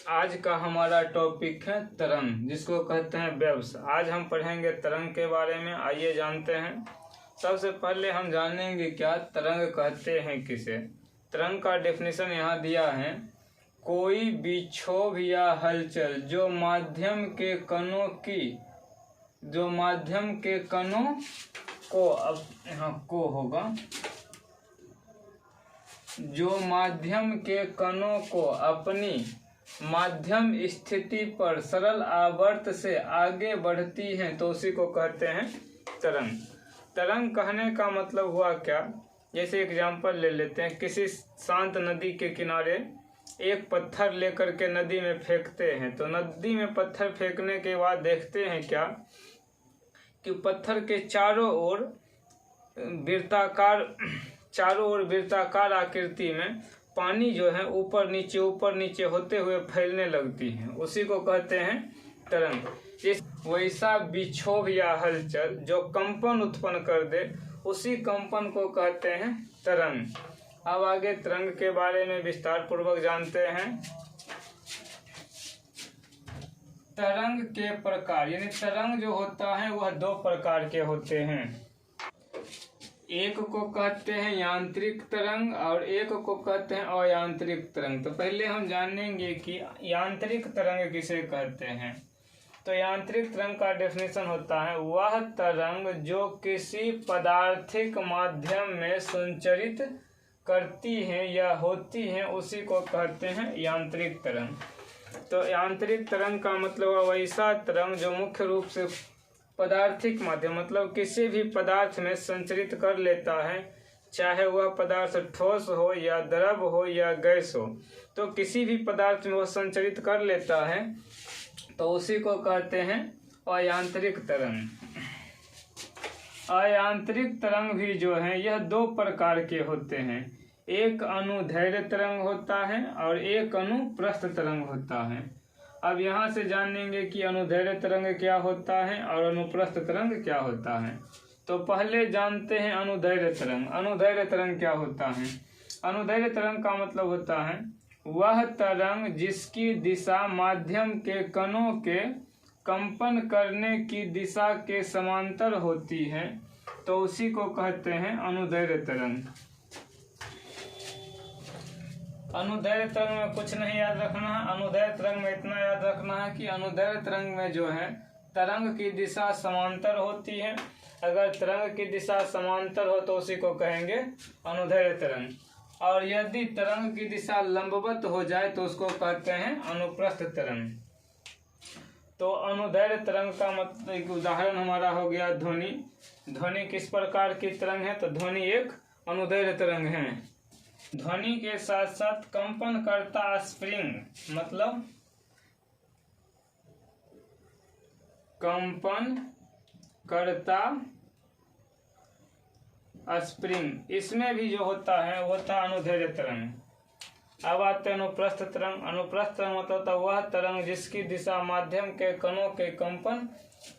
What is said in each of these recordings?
आज का हमारा टॉपिक है तरंग, जिसको कहते हैं वेव्स। आज हम पढ़ेंगे तरंग के बारे में। आइए जानते हैं। सबसे पहले हम जानेंगे क्या तरंग कहते हैं किसे। तरंग का डेफिनेशन यहाँ दिया है, कोई विक्षोभ या हलचल जो माध्यम के कणों को, अब यहाँ को होगा, जो माध्यम के कणों को अपनी माध्यम स्थिति पर सरल आवर्त से आगे बढ़ती हैं, तो उसी को कहते हैं तरंग। तरंग कहने का मतलब हुआ क्या, जैसे एग्जांपल ले लेते हैं। किसी शांत नदी के किनारे एक पत्थर लेकर के नदी में फेंकते हैं, तो नदी में पत्थर फेंकने के बाद देखते हैं क्या कि पत्थर के चारों ओर वृत्ताकार आकृति में पानी जो है ऊपर नीचे होते हुए फैलने लगती है, उसी को कहते हैं तरंग। इस वैसा विक्षोभ या हलचल जो कंपन उत्पन्न कर दे, उसी कंपन को कहते हैं तरंग। अब आगे तरंग के बारे में विस्तार पूर्वक जानते हैं। तरंग के प्रकार, यानी तरंग जो होता है वह दो प्रकार के होते हैं। एक को कहते हैं यांत्रिक तरंग और एक को कहते हैं अयांत्रिक तरंग। तो पहले हम जानेंगे कि यांत्रिक तरंग किसे कहते हैं। तो यांत्रिक तरंग का डेफिनेशन होता है, वह तरंग जो किसी पदार्थिक माध्यम में संचरित करती हैं या होती हैं, उसी को कहते हैं यांत्रिक तरंग। तो यांत्रिक तरंग का मतलब वैसा तरंग जो मुख्य रूप से पदार्थिक माध्यम, मतलब किसी भी पदार्थ में संचरित कर लेता है, चाहे वह पदार्थ ठोस हो या द्रव हो या गैस हो, तो किसी भी पदार्थ में वह संचरित कर लेता है, तो उसी को कहते हैं अयांत्रिक तरंग। अयांत्रिक तरंग भी जो है यह दो प्रकार के होते हैं, एक अनुदैर्घ्य तरंग होता है और एक अनुप्रस्थ तरंग होता है। अब यहाँ से जानेंगे कि अनुदैर्घ्य तरंग क्या होता है और अनुप्रस्थ तरंग क्या होता है। तो पहले जानते हैं अनुदैर्घ्य तरंग। अनुदैर्घ्य तरंग क्या होता है। अनुदैर्घ्य तरंग का मतलब होता है वह तरंग जिसकी दिशा माध्यम के कणों के कंपन करने की दिशा के समांतर होती है, तो उसी को कहते हैं अनुदैर्घ्य तरंग। अनुदैर्घ्य तरंग में कुछ नहीं याद रखना है। अनुदैर्घ्य तरंग में इतना याद रखना है कि अनुदैर्घ्य तरंग में जो है तरंग की दिशा समांतर होती है। अगर तरंग की दिशा समांतर हो तो उसी को कहेंगे अनुदैर्घ्य तरंग, और यदि तरंग की दिशा लंबवत हो जाए तो उसको कहते हैं अनुप्रस्थ तरंग। तो अनुदैर्घ्य तरंग का मतलब, एक उदाहरण हमारा हो गया ध्वनि। ध्वनि किस प्रकार की तरंग है, तो ध्वनि एक अनुदैर्घ्य तरंग है। ध्वनि के साथ साथ कंपन करता स्प्रिंग, मतलब कंपन करता स्प्रिंग, इसमें भी जो होता है वो होता अनुदैर्घ्य तरंग। अब आते हैं अनुप्रस्थ तरंग। अनुप्रस्थ तरंग मतलब वह तरंग जिसकी दिशा माध्यम के कणों के कंपन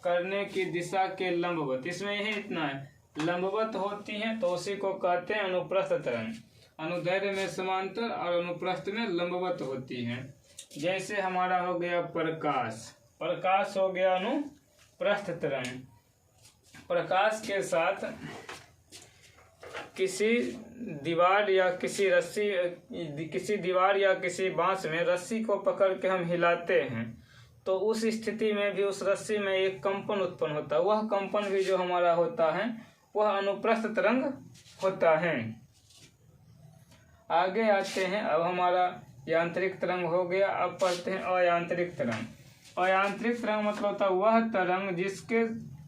करने की दिशा के लंबवत, इसमें यही इतना है, लंबवत होती है, तो उसी को कहते हैं अनुप्रस्थ तरंग। अनुदैर्घ्य में समांतर और अनुप्रस्थ में लंबवत होती है। जैसे हमारा हो गया प्रकाश, प्रकाश हो गया अनुप्रस्थ तरंग। प्रकाश के साथ किसी दीवार या किसी बांस में रस्सी को पकड़ के हम हिलाते हैं, तो उस स्थिति में भी उस रस्सी में एक कंपन उत्पन्न होता है। वह कंपन भी जो हमारा होता है वह अनुप्रस्थ तरंग होता है। आगे आते हैं, अब हमारा यांत्रिक तरंग हो गया। अब पढ़ते हैं अयांत्रिक तरंग। अयांत्रिक तरंग मतलब होता है वह तरंग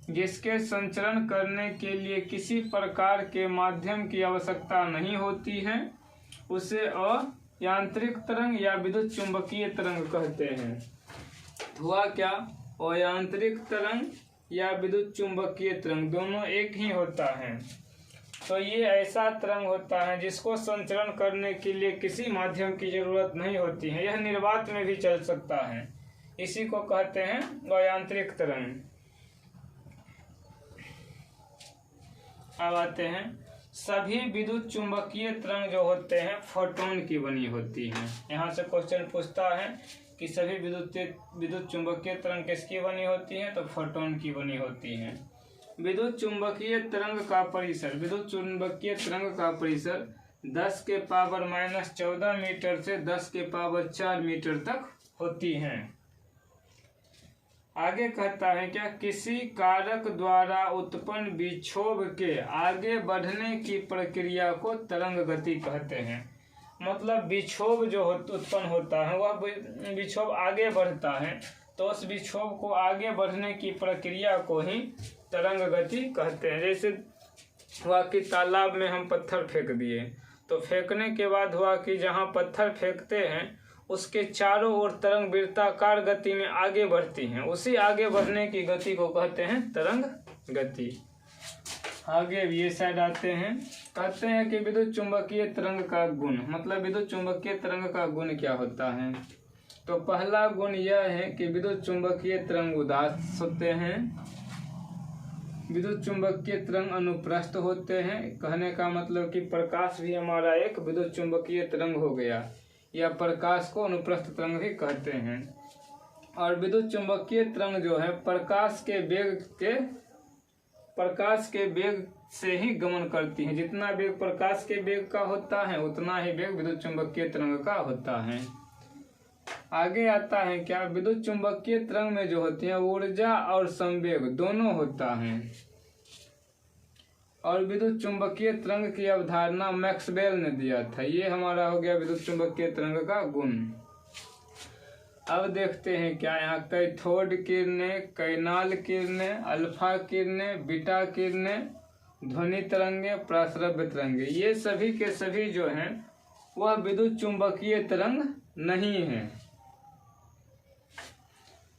जिसके संचरण करने के लिए किसी प्रकार के माध्यम की आवश्यकता नहीं होती है, उसे अयांत्रिक तरंग या विद्युत चुंबकीय तरंग कहते हैं। हुआ क्या, अयांत्रिक तरंग या विद्युत चुंबकीय तरंग दोनों एक ही होता है। तो ये ऐसा तरंग होता है जिसको संचरण करने के लिए किसी माध्यम की जरूरत नहीं होती है, यह निर्वात में भी चल सकता है, इसी को कहते हैं अयांत्रिक तरंग। अब आते हैं, सभी विद्युत चुंबकीय तरंग जो होते हैं फोटोन की बनी होती हैं। यहाँ से क्वेश्चन पूछता है कि सभी विद्युत चुंबकीय तरंग किसकी बनी होती हैं, तो फोटोन की बनी होती हैं। विद्युत चुंबकीय तरंग का परिसर, विद्युत चुंबकीय तरंग का परिसर 10 के पावर -14 मीटर से 10 के पावर 4 मीटर तक होती हैं। आगे कहता है क्या, किसी कारक द्वारा उत्पन्न विक्षोभ के आगे बढ़ने की प्रक्रिया को तरंग गति कहते हैं। मतलब विक्षोभ जो उत्पन्न होता है वह विक्षोभ आगे बढ़ता है, तो उस विक्षोभ को आगे बढ़ने की प्रक्रिया को ही तरंग गति कहते हैं। जैसे हुआ कि तालाब में हम पत्थर फेंक दिए, तो फेंकने के बाद हुआ कि जहाँ पत्थर फेंकते हैं उसके चारों ओर तरंग वृत्ताकार गति में आगे बढ़ती हैं, उसी आगे बढ़ने की गति को कहते हैं तरंग गति। आगे ये साइड आते हैं, कहते हैं कि विद्युत चुंबकीय तरंग का गुण, मतलब विद्युत चुंबकीय तरंग का गुण क्या होता है। तो पहला गुण यह है कि विद्युत चुंबकीय तरंग उदास होते हैं, विद्युत चुंबकीय तरंग अनुप्रस्थ होते हैं। कहने का मतलब कि प्रकाश भी हमारा एक विद्युत चुंबकीय तरंग हो गया, या प्रकाश को अनुप्रस्थ तरंग भी कहते हैं। और विद्युत चुंबकीय तरंग जो है प्रकाश के वेग से ही गमन करती है। जितना वेग प्रकाश के वेग का होता है उतना ही वेग विद्युत चुंबकीय तरंग का होता है। आगे आता है क्या, विद्युत चुंबकीय तरंग में जो होती है ऊर्जा और संवेग दोनों होता है। और विद्युत चुंबकीय तरंग की अवधारणा मैक्सवेल ने दिया था। ये हमारा हो गया विद्युत चुंबकीय तरंग का गुण। अब देखते हैं क्या, यहाँ कैथोड किरणें, कैनाल किरणें, अल्फा किरणें, बीटा किरणें, ध्वनि तरंगे, प्राश्रव्य तरंगे, ये सभी के सभी जो हैं वह विद्युत चुंबकीय तरंग नहीं है।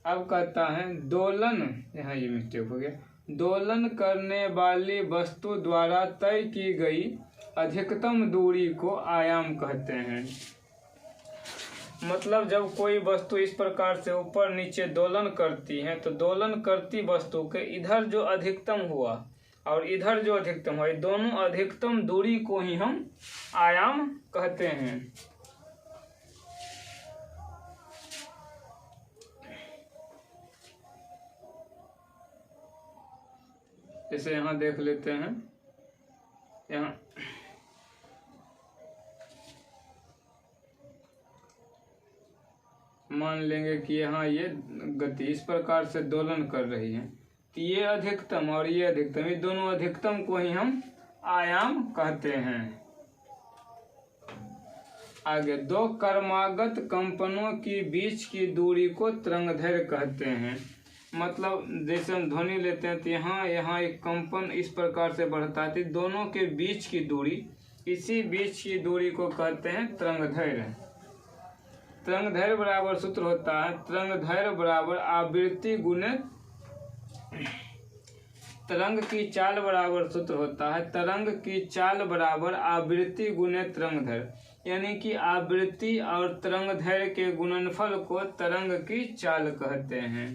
अब कहता है दोलन, यहाँ ये मिस्टेक हो गया, दोलन करने वाली वस्तु द्वारा तय की गई अधिकतम दूरी को आयाम कहते हैं। मतलब जब कोई वस्तु इस प्रकार से ऊपर नीचे दोलन करती है, तो दोलन करती वस्तु के इधर जो अधिकतम हुआ और इधर जो अधिकतम हुआ, दोनों अधिकतम दूरी को ही हम आयाम कहते हैं। जैसे यहाँ देख लेते हैं, यहाँ मान लेंगे कि यहाँ ये गति इस प्रकार से दोलन कर रही है, तो ये अधिकतम और ये अधिकतम, ये दोनों अधिकतम को ही हम आयाम कहते हैं। आगे, दो क्रमागत कंपनों की बीच की दूरी को तरंगदैर्घ्य कहते हैं। मतलब जैसे हम ध्वनि लेते हैं तो यहाँ एक कंपन इस प्रकार से बढ़ता है, दोनों के बीच की दूरी, इसी बीच की दूरी को कहते हैं तरंगदैर्घ्य। तरंगदैर्घ्य बराबर सूत्र होता है, तरंगदैर्घ्य बराबर आवृत्ति गुने तरंग की चाल बराबर सूत्र होता है, तरंग की चाल बराबर आवृत्ति गुने तरंगदैर्घ्य, यानी कि आवृत्ति और तरंगदैर्घ्य के गुणनफल को तरंग की चाल कहते हैं।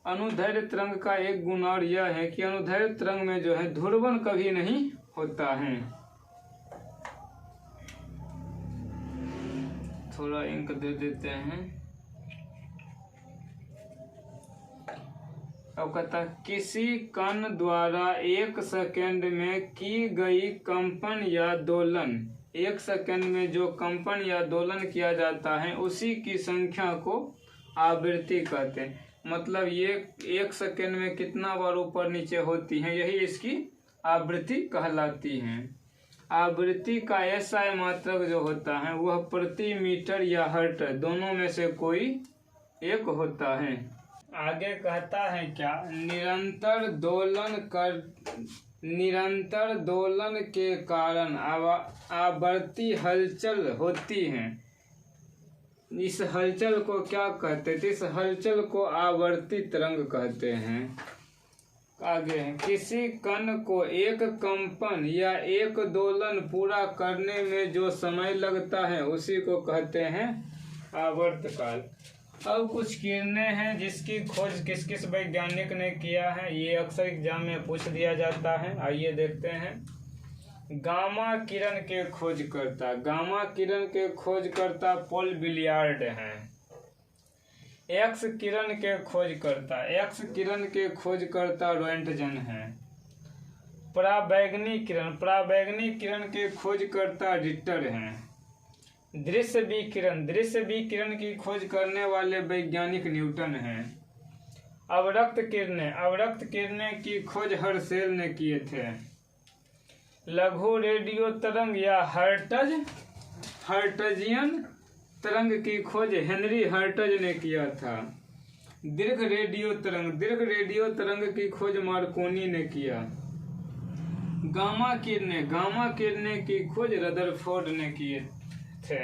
अनुदैर्घ्य तरंग का एक गुण और यह है कि अनुदैर्घ्य तरंग में जो है ध्रुवण कभी नहीं होता है। थोड़ा इंक दे देते हैं। अब कहता, किसी कण द्वारा 1 सेकंड में की गई कंपन या दोलन, 1 सेकंड में जो कंपन या दोलन किया जाता है उसी की संख्या को आवृत्ति कहते हैं। मतलब ये 1 सेकंड में कितना बार ऊपर नीचे होती है, यही इसकी आवृत्ति कहलाती है। आवृत्ति का SI मात्रक जो होता है वह प्रति मीटर या हर्ट्ज दोनों में से कोई एक होता है। आगे कहता है क्या, निरंतर दोलन के कारण आवर्ती हलचल होती है। इस हलचल को क्या कहते हैं, इस हलचल को आवर्ती तरंग कहते हैं। आगे है, किसी कण को एक कंपन या एक दोलन पूरा करने में जो समय लगता है उसी को कहते हैं आवर्तकाल। अब कुछ किरणें हैं जिसकी खोज किस किस वैज्ञानिक ने किया है, ये अक्सर एग्जाम में पूछ दिया जाता है। आइए देखते हैं। गामा किरण के खोजकर्ता, गामा किरण के खोजकर्ता पॉल बिलियार्ड हैं। एक्स किरण के खोजकर्ता, एक्स किरण के खोजकर्ता रोएंटजन हैं। पराबैंगनी किरण, पराबैंगनी किरण के खोजकर्ता रिटर हैं। दृश्य विकिरण, दृश्य विकिरण की खोज करने वाले वैज्ञानिक न्यूटन हैं। अवरक्त किरणें, अवरक्त किरणें की खोज हर्शेल ने किए थे। लघु रेडियो तरंग या हर्टजियन तरंग की खोज हेनरी हर्टज ने किया था। दीर्घ रेडियो तरंग, दीर्घ रेडियो तरंग की खोज मार्कोनी ने किया। गामा किरणें, गामा किरणें की खोज रदरफोर्ड ने किए थे।